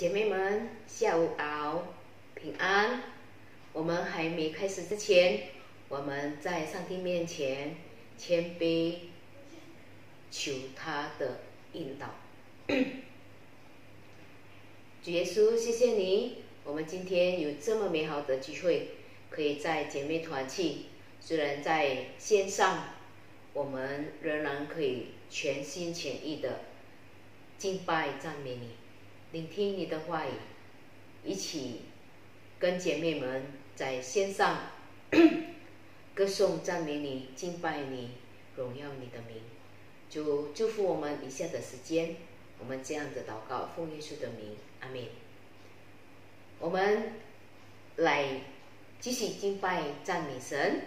姐妹们，下午好，平安。我们还没开始之前，我们在上帝面前谦卑，求他的引导。主耶稣，谢谢你，我们今天有这么美好的机会，可以在姐妹团契，虽然在线上，我们仍然可以全心全意的敬拜赞美你，聆听你的话语，一起跟姐妹们在线上歌颂赞美你，敬拜你，荣耀你的名。就祝福我们以下的时间，我们这样的祷告，奉耶稣的名，阿们。我们来继续敬拜赞美神。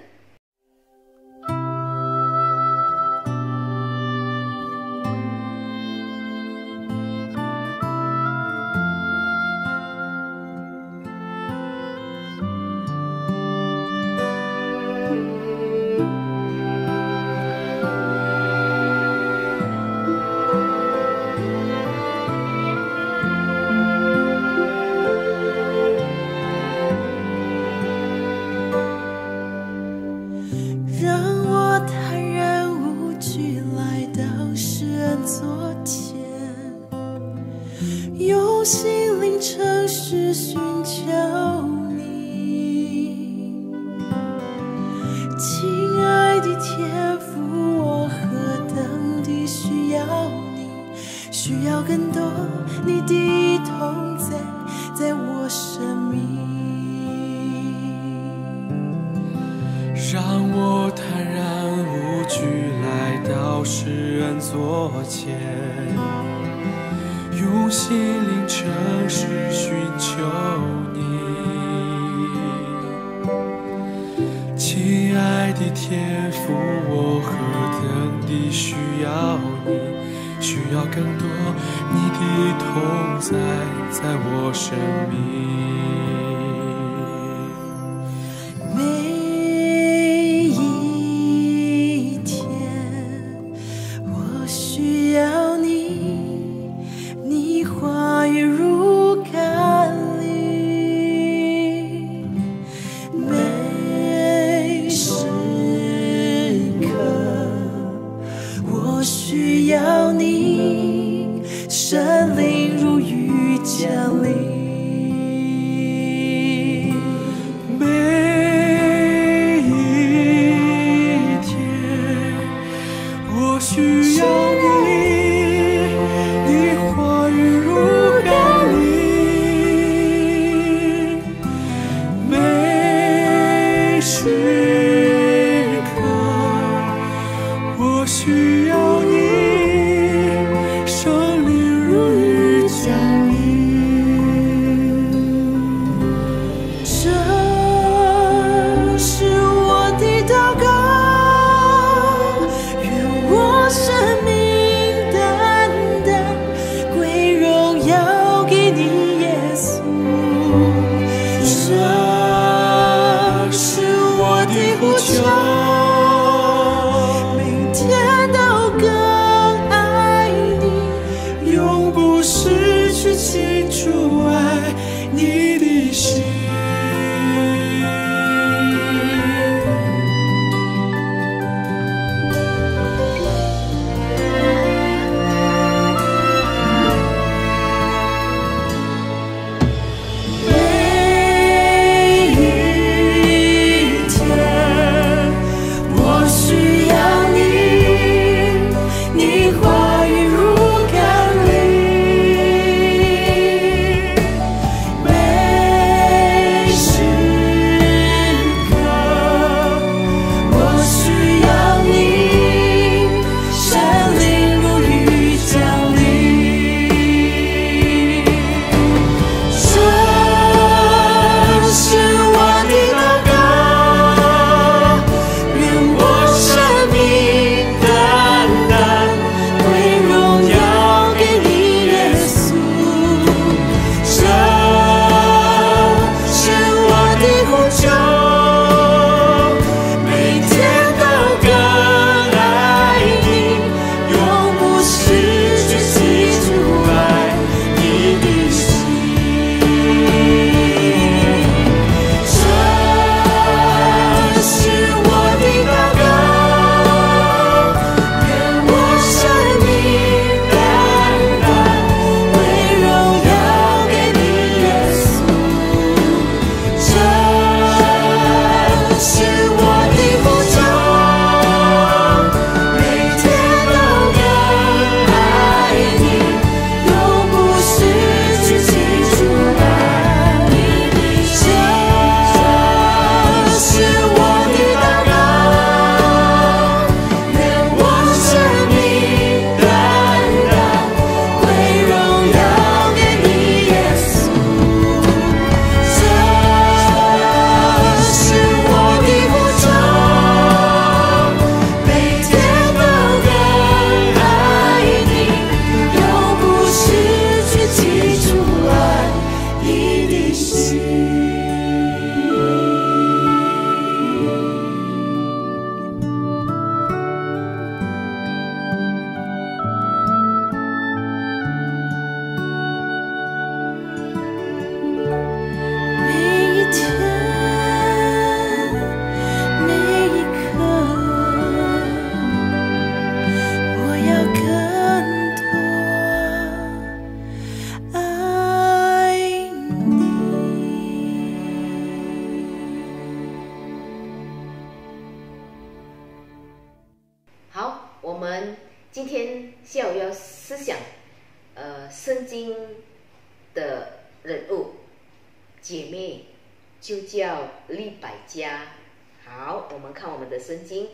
需要你，你话语如甘人物姐妹就叫利百加。好，我们看我们的圣经，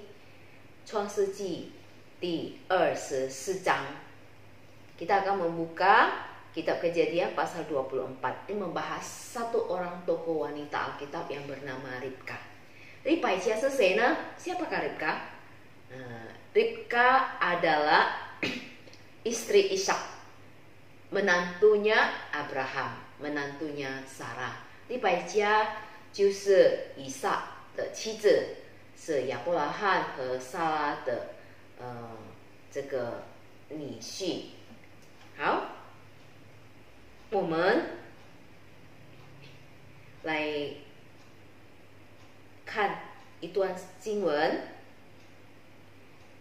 创世纪第24 章。Kita akan membuka Kitab Kejadian pasal 24. Ini membahas satu orang tokoh wanita Alkitab yang bernama Ribka. Ribka siapakah Ribka? Ribka adalah istri Ishak, menantunya Abraham, menantunya Sarah。利百加就是以撒的妻子，是亚伯拉罕和撒拉的这个女婿。好，我们来看一段经文。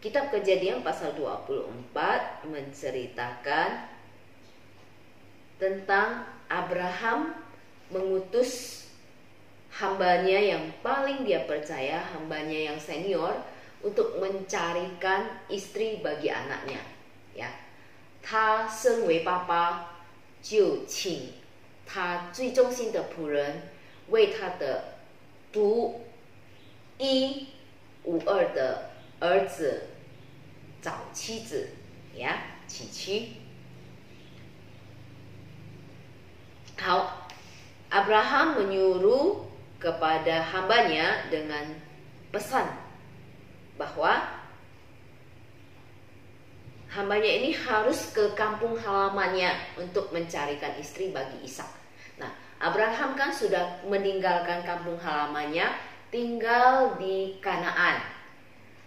Kitab Kejadian pasal 24 menceritakan tentang Abraham mengutus hambanya yang paling dia percaya, hambanya yang senior, untuk mencarikan istri bagi anaknya. Ya, 他身为爸爸，就请他最忠心的仆人为他的独一无二的儿子找妻子，呀，娶妻。好， Abraham menyuruh kepada hambanya dengan pesan bahwa hambanya ini harus ke kampung halamannya untuk mencarikan istri bagi Ishak. Nah, Abraham kan sudah meninggalkan kampung halamannya, tinggal di Kanaan.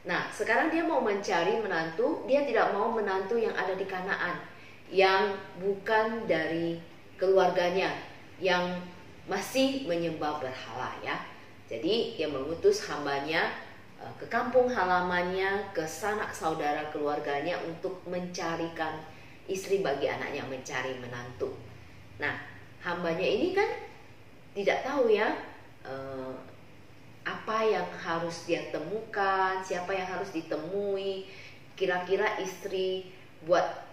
Nah, sekarang dia mau mencari menantu, dia tidak mau menantu yang ada di Kanaan, yang bukan dari keluarganya, yang masih menyembah berhala ya. Jadi dia mengutus hambanya ke kampung halamannya, ke sanak saudara keluarganya untuk mencarikan istri bagi anaknya, mencari menantu. Nah, hambanya ini kan tidak tahu ya apa yang harus dia temukan, siapa yang harus ditemui, kira-kira istri buat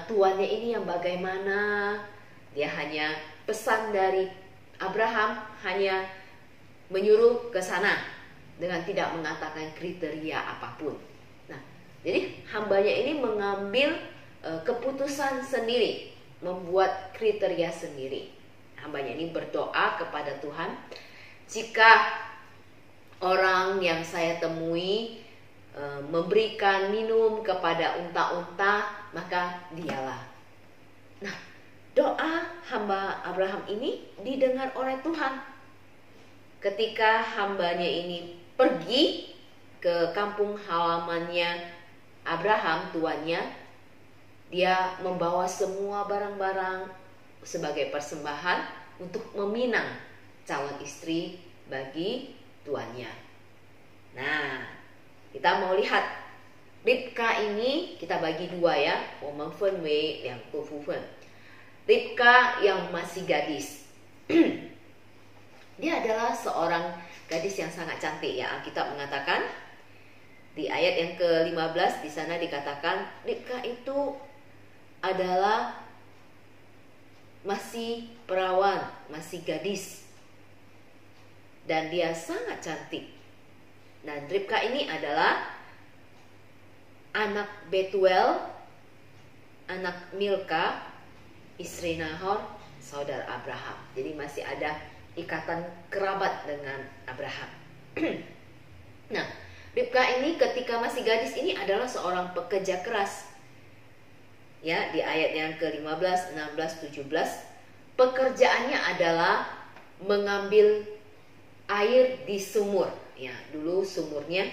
tuannya ini yang bagaimana. Dia hanya pesan dari Abraham, hanya menyuruh ke sana dengan tidak mengatakan kriteria apapun. Nah, jadi hambanya ini mengambil keputusan sendiri, membuat kriteria sendiri. Hambanya ini berdoa kepada Tuhan, jika orang yang saya temui memberikan minum kepada unta-unta, maka dialah. Nah, doa hamba Abraham ini didengar oleh Tuhan. Ketika hambanya ini pergi ke kampung halamannya Abraham, tuannya, dia membawa semua barang-barang sebagai persembahan untuk meminang calon istri bagi tuannya. Nah, kita mau lihat Ribka ini, kita bagi dua ya, 我们分为两个部分。Ribka yang masih gadis. Dia adalah seorang gadis yang sangat cantik ya. Alkitab mengatakan di ayat yang ke-15 di sana dikatakan Ribka itu adalah masih perawan, masih gadis, dan dia sangat cantik. Dan Ribka ini adalah anak Betuel, anak Milka, istri Nahor, saudara Abraham. Jadi masih ada ikatan kerabat dengan Abraham. Nah, Ribka ini ketika masih gadis ini adalah seorang pekerja keras. Ya, di ayat yang ke-15, 16, 17, pekerjaannya adalah mengambil air di sumur. Ya, dulu sumurnya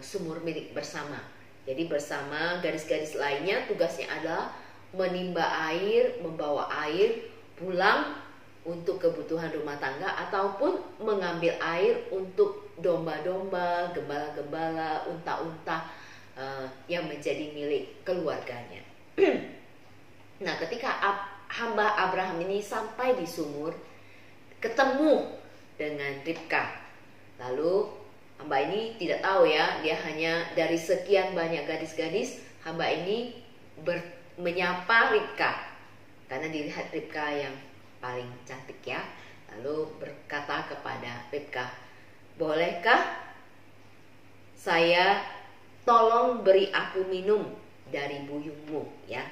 sumur milik bersama. Jadi bersama gadis-gadis lainnya tugasnya adalah menimba air, membawa air pulang untuk kebutuhan rumah tangga, ataupun mengambil air untuk domba-domba, gembala-gembala, unta-unta yang menjadi milik keluarganya. Nah, ketika hamba Abraham ini sampai di sumur, ketemu dengan Ribka. Lalu hamba ini tidak tahu ya, dia hanya dari sekian banyak gadis-gadis, hamba ini menyapa Ribka karena dilihat Ribka yang paling cantik ya. Lalu berkata kepada Ribka, bolehkah saya tolong beri aku minum dari buyungmu ya.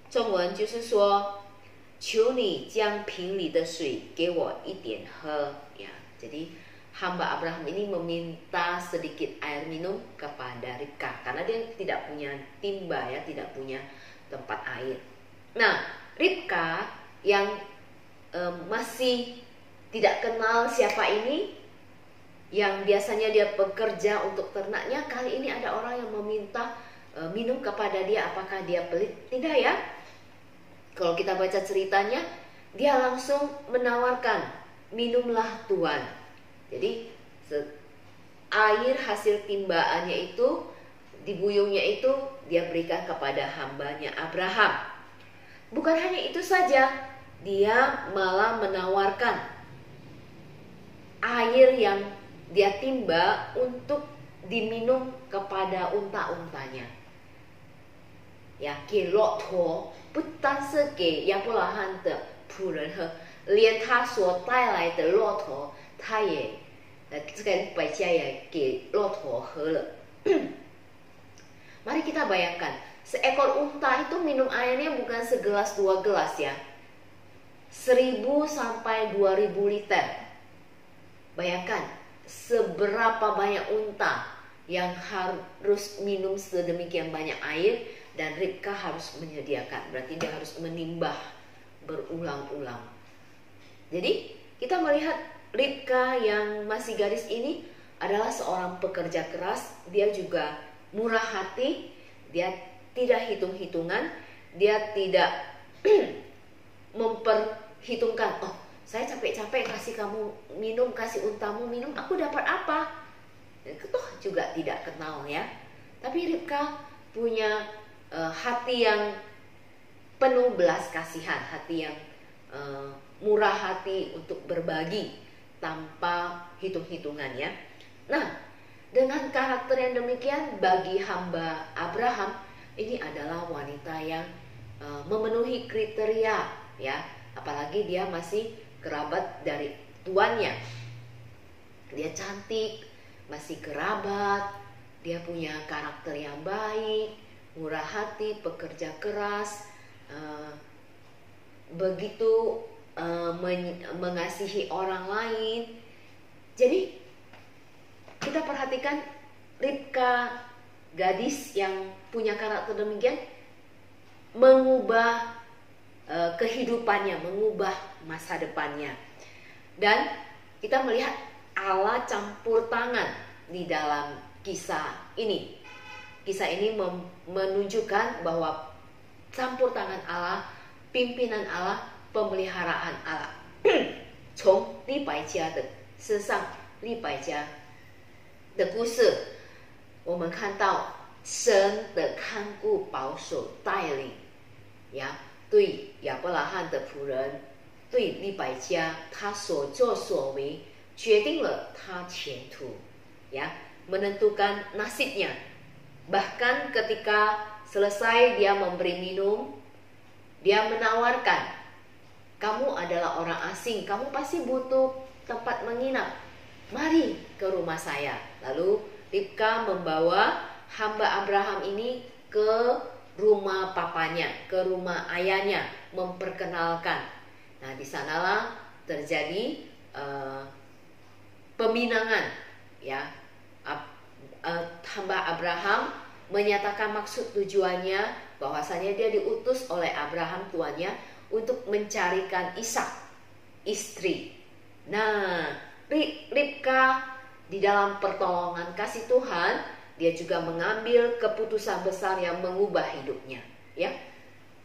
中文就是说求你将瓶里的水给我一点喝ya. Jadi hamba Abraham ini meminta sedikit air minum kepada Ribka karena dia tidak punya timba ya, tidak punya tempat air. Nah, Ribka yang masih tidak kenal siapa ini, yang biasanya dia bekerja untuk ternaknya, kali ini ada orang yang meminta minum kepada dia. Apakah dia pelit? Tidak ya. Kalau kita baca ceritanya, dia langsung menawarkan, minumlah Tuhan. Jadi air hasil timbaannya itu, di buyungnya itu dia berikan kepada hambanya Abraham. Bukan hanya itu saja, dia malah menawarkan air yang dia timba untuk diminum kepada unta-untanya. Ya, 给骆驼，不单是给亚伯拉罕的仆人喝，连他所带来的骆驼，他也这个百家也给骆驼喝了。Mari kita bayangkan, seekor unta itu minum airnya bukan segelas dua gelas ya, 1000 sampai 2000 liter. Bayangkan seberapa banyak unta yang harus minum sedemikian banyak air, dan Ribka harus menyediakan. Berarti dia harus menimbah berulang-ulang. Jadi kita melihat Ribka yang masih gadis ini adalah seorang pekerja keras. Dia juga murah hati. Dia tidak hitung-hitungan. Dia tidak memperhitungkan, oh saya capek-capek kasih kamu minum, kasih untamu minum, aku dapat apa? Toh juga tidak kenal ya. Tapi Ribka punya hati yang penuh belas kasihan, hati yang murah hati untuk berbagi tanpa hitung-hitungan ya. Nah, dengan karakter yang demikian, bagi hamba Abraham ini adalah wanita yang memenuhi kriteria ya, apalagi dia masih kerabat dari tuannya. Dia cantik, masih kerabat, dia punya karakter yang baik, murah hati, pekerja keras, begitu mengasihi orang lain. Jadi kita perhatikan Ribka, gadis yang punya karakter demikian, mengubah kehidupannya, mengubah masa depannya. Dan kita melihat Allah campur tangan di dalam kisah ini. Kisah ini menunjukkan bahwa campur tangan Allah, pimpinan Allah, pemeliharaan Allah. 从利百加的身上，利百加的故事，我们看到神的看顾、保守、带领，呀，对亚伯拉罕的仆人，对利百加他所作所为，决定了他前途，呀，menentukan nasibnya. Bahkan ketika selesai dia memberi minum, dia menawarkan, kamu adalah orang asing, kamu pasti butuh tempat menginap, mari ke rumah saya. Lalu Ribka membawa hamba Abraham ini ke rumah papanya, ke rumah ayahnya, memperkenalkan. Nah, di sanalah terjadi peminangan ya. Hamba Abraham menyatakan maksud tujuannya, bahwasanya dia diutus oleh Abraham tuannya untuk mencarikan Ishak, istri. Nah, Ribka di dalam pertolongan kasih Tuhan, dia juga mengambil keputusan besar yang mengubah hidupnya. Ya,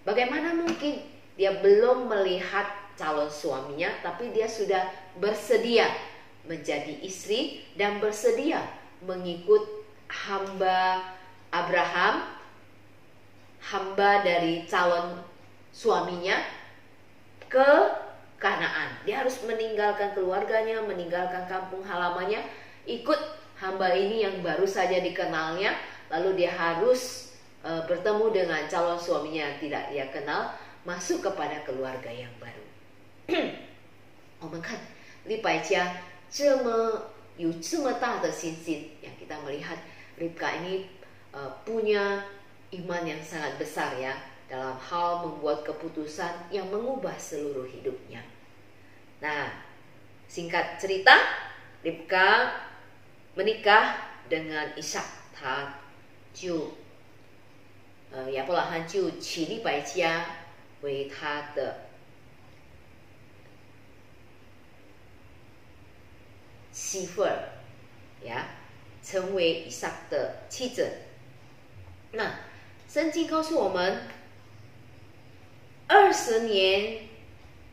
bagaimana mungkin dia belum melihat calon suaminya, tapi dia sudah bersedia menjadi istri dan bersedia mengikut hamba Abraham, hamba dari calon suaminya, ke Kanaan. Dia harus meninggalkan keluarganya, meninggalkan kampung halamannya, ikut hamba ini yang baru saja dikenalnya. Lalu dia harus bertemu dengan calon suaminya yang tidak dia kenal, masuk kepada keluarga yang baru. 我们看利百加有这么大的信心, yang kita melihat Ribka ini punya iman yang sangat besar ya dalam hal membuat keputusan yang mengubah seluruh hidupnya. Nah, singkat cerita, Ribka menikah dengan Ishak. 他就亚伯拉罕就娶利百加为他的媳妇儿 ya, 成为以撒的妻子。那圣经告诉我们，20年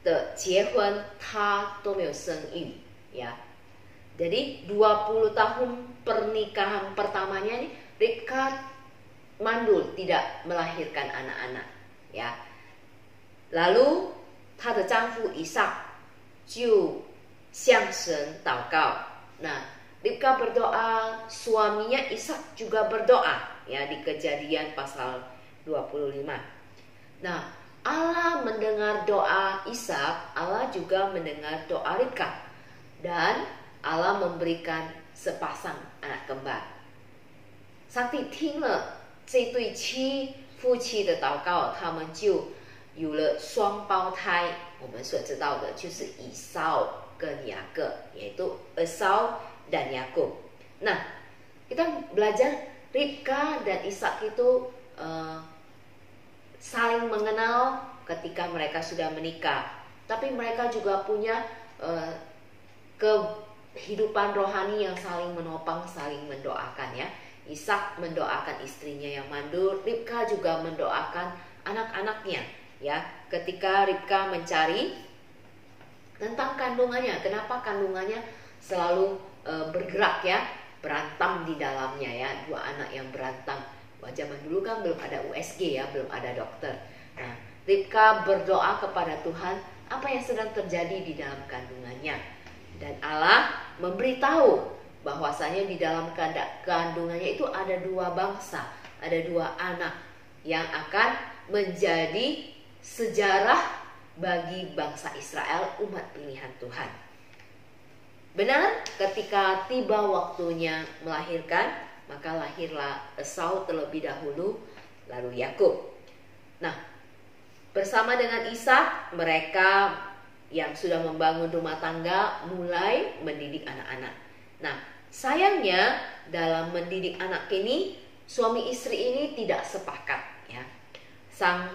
的结婚他都没有生育ya. Jadi 20 tahun pernikahan pertamanya ini Ribka mandul, tidak melahirkan anak-anak ya. Lalu 她的丈夫以撒就向神祷告. Nah, Ribka berdoa, suaminya Ishak juga berdoa ya di Kejadian pasal 25. Nah, Allah mendengar doa Ishak, Allah juga mendengar doa Ribka, dan Allah memberikan sepasang anak kembar. 上帝听了这对夫妻的祷告，他们就有了双胞胎。我们所知道的就是以扫跟雅各, yaitu Esau dan Yakub. Nah, kita belajar Ribka dan Ishak itu saling mengenal ketika mereka sudah menikah. Tapi mereka juga punya kehidupan rohani yang saling menopang, saling mendoakan ya. Ishak mendoakan istrinya yang mandul, Ribka juga mendoakan anak-anaknya ya. Ketika Ribka mencari tentang kandungannya, kenapa kandungannya selalu bergerak ya, berantem di dalamnya ya, dua anak yang berantem. Zaman dulu kan belum ada USG ya, belum ada dokter. Nah, Ribka berdoa kepada Tuhan apa yang sedang terjadi di dalam kandungannya, dan Allah memberitahu bahwasanya di dalam kandungannya itu ada dua bangsa, ada dua anak yang akan menjadi sejarah bagi bangsa Israel, umat pilihan Tuhan. Benar, ketika tiba waktunya melahirkan, maka lahirlah Esau terlebih dahulu, lalu Yakub. Nah, bersama dengan Ishak, mereka yang sudah membangun rumah tangga mulai mendidik anak-anak. Nah, sayangnya dalam mendidik anak ini, suami istri ini tidak sepakat ya. Sang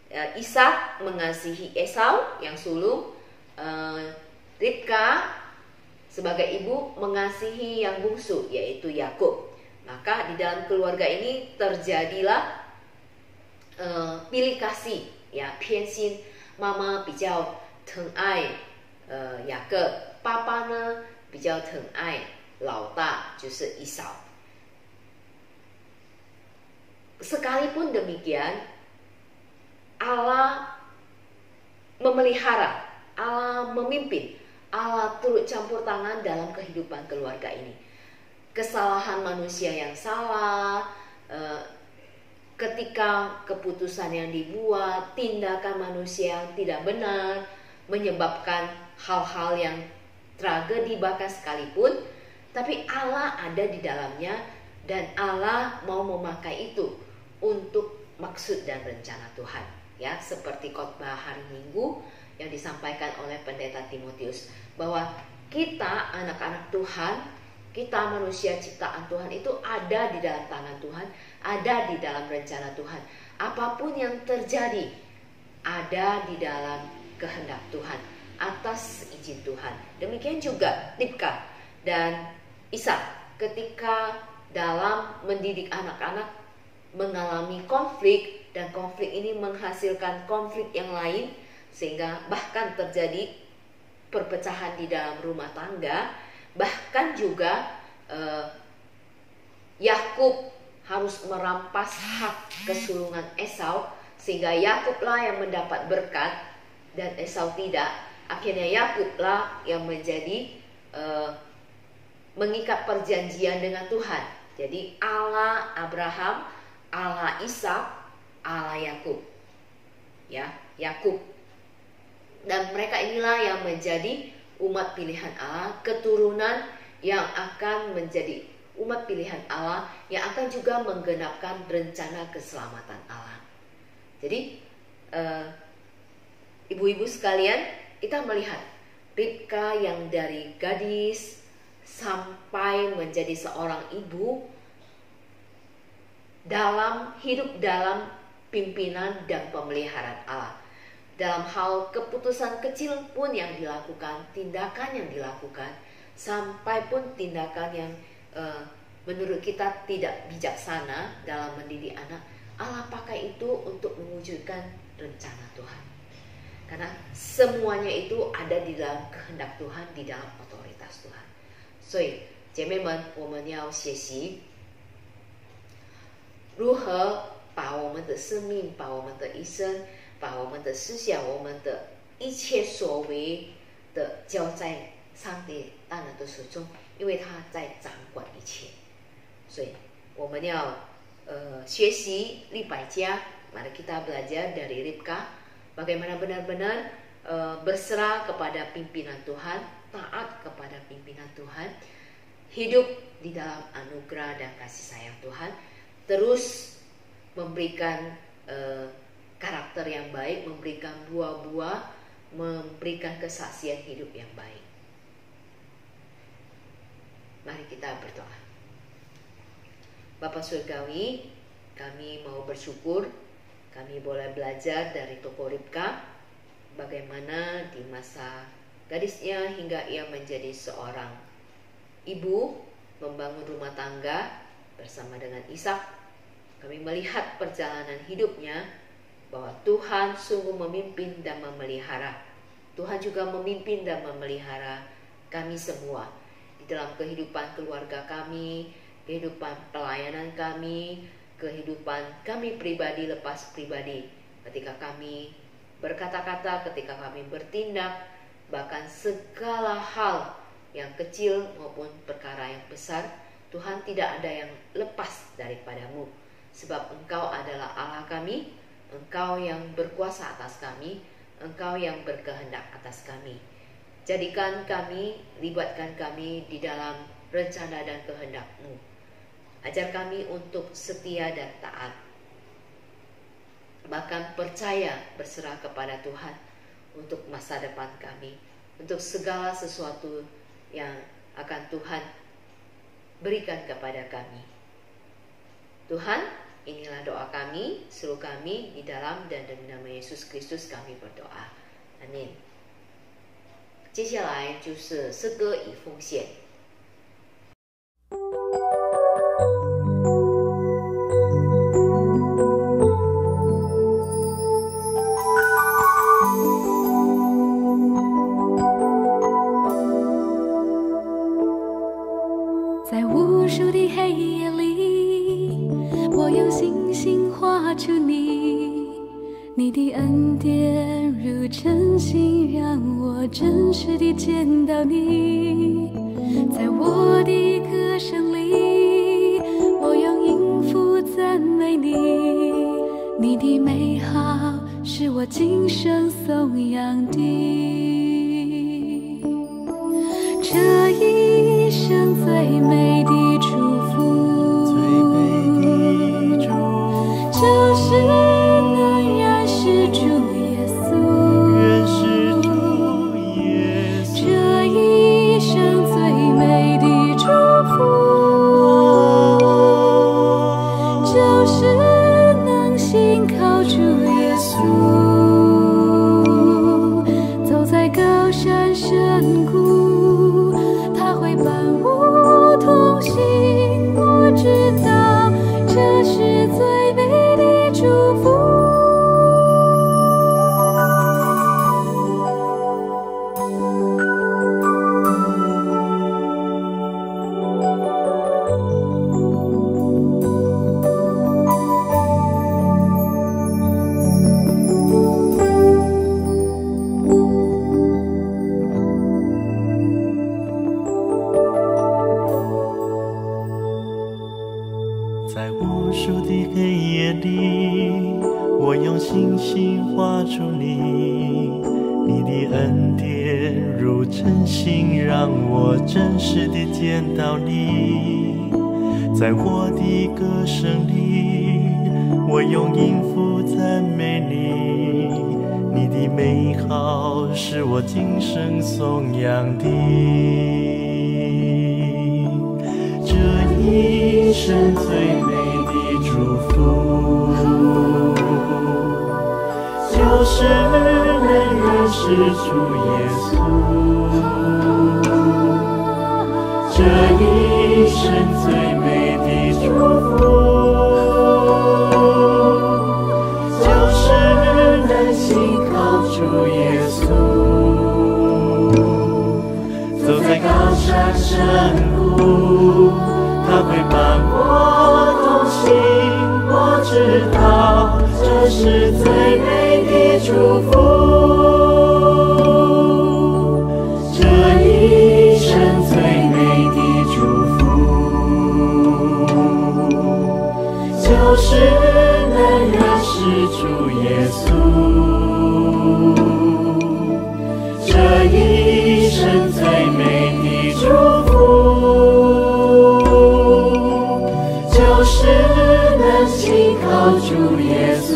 Ishak mengasihi Esau yang sulung, Ribka sebagai ibu mengasihi yang bungsu, yaitu Yakub. Maka di dalam keluarga ini terjadilah pilih kasih ya, 偏心. Mama 比较疼爱雅各，爸爸呢比较疼爱老大，就是以扫。Sekalipun demikian, Allah memelihara, Allah memimpin, Allah turut campur tangan dalam kehidupan keluarga ini. Kesalahan manusia yang salah, ketika keputusan yang dibuat, tindakan manusia yang tidak benar, menyebabkan hal-hal yang tragedi bahkan sekalipun, tapi Allah ada di dalamnya, dan Allah mau memakai itu untuk maksud dan rencana Tuhan ya. Seperti khotbah hari Minggu yang disampaikan oleh pendeta Timotius, bahwa kita anak-anak Tuhan, kita manusia ciptaan Tuhan itu ada di dalam tangan Tuhan, ada di dalam rencana Tuhan. Apapun yang terjadi ada di dalam kehendak Tuhan, atas izin Tuhan. Demikian juga Ribka dan Ishak ketika dalam mendidik anak-anak mengalami konflik, dan konflik ini menghasilkan konflik yang lain, sehingga bahkan terjadi perpecahan di dalam rumah tangga. Bahkan juga Yakub harus merampas hak kesulungan Esau, sehingga Yakublah yang mendapat berkat dan Esau tidak. Akhirnya Yakublah yang menjadi mengikat perjanjian dengan Tuhan. Jadi Allah Abraham, Allah Ishak, Allah Yakub ya. Yakub. Dan mereka inilah yang menjadi umat pilihan Allah, keturunan yang akan menjadi umat pilihan Allah, yang akan juga menggenapkan rencana keselamatan Allah. Jadi ibu-ibu sekalian, kita melihat Ribka yang dari gadis sampai menjadi seorang ibu, hidup dalam pimpinan dan pemeliharaan Allah. Dalam hal keputusan kecil pun yang dilakukan, tindakan yang dilakukan, sampai pun tindakan yang menurut kita tidak bijaksana dalam mendidik anak, Allah pakai itu untuk mewujudkan rencana Tuhan. Karena semuanya itu ada di dalam kehendak Tuhan, di dalam otoritas Tuhan. 所以姐妹们，我们要学习如何把我们的生命，把我们的一生，把我们的思想，我们的一切所为的交在上帝大能的手中，因为他在掌管一切。所以我们要学习利百加， mari kita belajar dari Ribka bagaimana benar-benar berserah kepada pimpinan Tuhan, taat kepada pimpinan Tuhan, hidup di dalam anugerah dan kasih sayang Tuhan, terus memberikan karakter yang baik, memberikan buah-buah, memberikan kesaksian hidup yang baik. Mari kita berdoa. Bapa Surgawi, kami mau bersyukur kami boleh belajar dari tokoh Ribka bagaimana di masa gadisnya hingga ia menjadi seorang ibu membangun rumah tangga bersama dengan Ishak. Kami melihat perjalanan hidupnya bahwa Tuhan sungguh memimpin dan memelihara. Tuhan juga memimpin dan memelihara kami semua di dalam kehidupan keluarga kami, kehidupan pelayanan kami, kehidupan kami pribadi lepas pribadi, ketika kami berkata-kata, ketika kami bertindak, bahkan segala hal yang kecil maupun perkara yang besar, Tuhan tidak ada yang lepas daripadamu. Sebab Engkau adalah Allah kami, Engkau yang berkuasa atas kami, Engkau yang berkehendak atas kami. Jadikan kami, libatkan kami di dalam rencana dan kehendak-Mu. Ajar kami untuk setia dan taat, bahkan percaya berserah kepada Tuhan untuk masa depan kami, untuk segala sesuatu yang akan Tuhan berikan kepada kami. Tuhan, inilah doa kami, seru kami di dalam dan demi nama Yesus Kristus kami berdoa. Amin. 接下来就是诗歌与奉献。在无数的黑夜里，我用星星画出你，你的恩典如晨星，让我真实地见到你。在我的歌声里，我用音符赞美你，你的美好是我今生颂扬的。这一生最美的祝福，就是能认识主耶稣。这一生最美的祝福，就是能信靠主耶稣。走在高山深谷，他会伴我。恩典如晨星，让我真实地见到你。在我的歌声里，我用音符赞美你，你的美好是我今生颂扬的。这一生最美的祝福，就是能认识主耶稣。这一生最美的祝福，就是能信靠主耶稣。走在高山深谷，他会伴我同行，我知道这是最美的祝福。这一生最美的祝福，就是能认识主耶稣。这一生最美的祝福，就是能信靠主耶稣。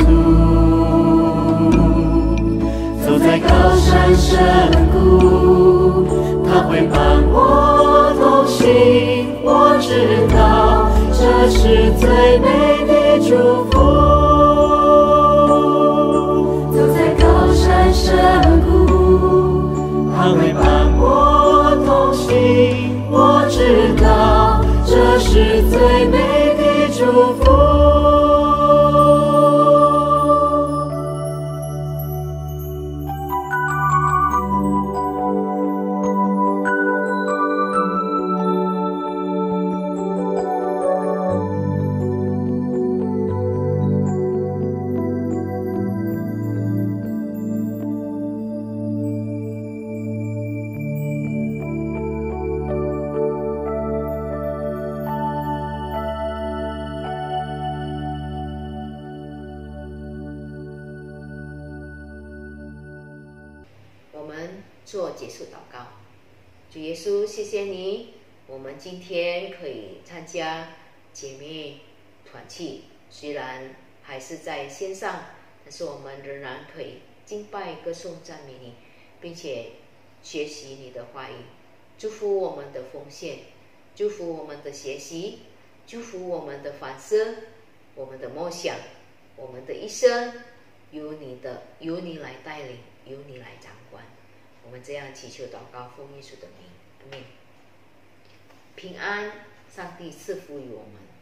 走在高山深谷，他会伴我同行，我知道这是最美的祝福。走在高山深谷，他会伴我同行，我知道这是最美的祝福。我们做结束祷告。主耶稣，谢谢你，我们今天可以参加姐妹团契，虽然还是在线上，但是我们仍然可以敬拜、歌颂、赞美你，并且学习你的话语。祝福我们的奉献，祝福我们的学习，祝福我们的反思，我们的梦想，我们的一生由你来带领，由你来掌管。我们这样祈求祷告，奉耶稣的名，阿们。平安，上帝赐福于我们。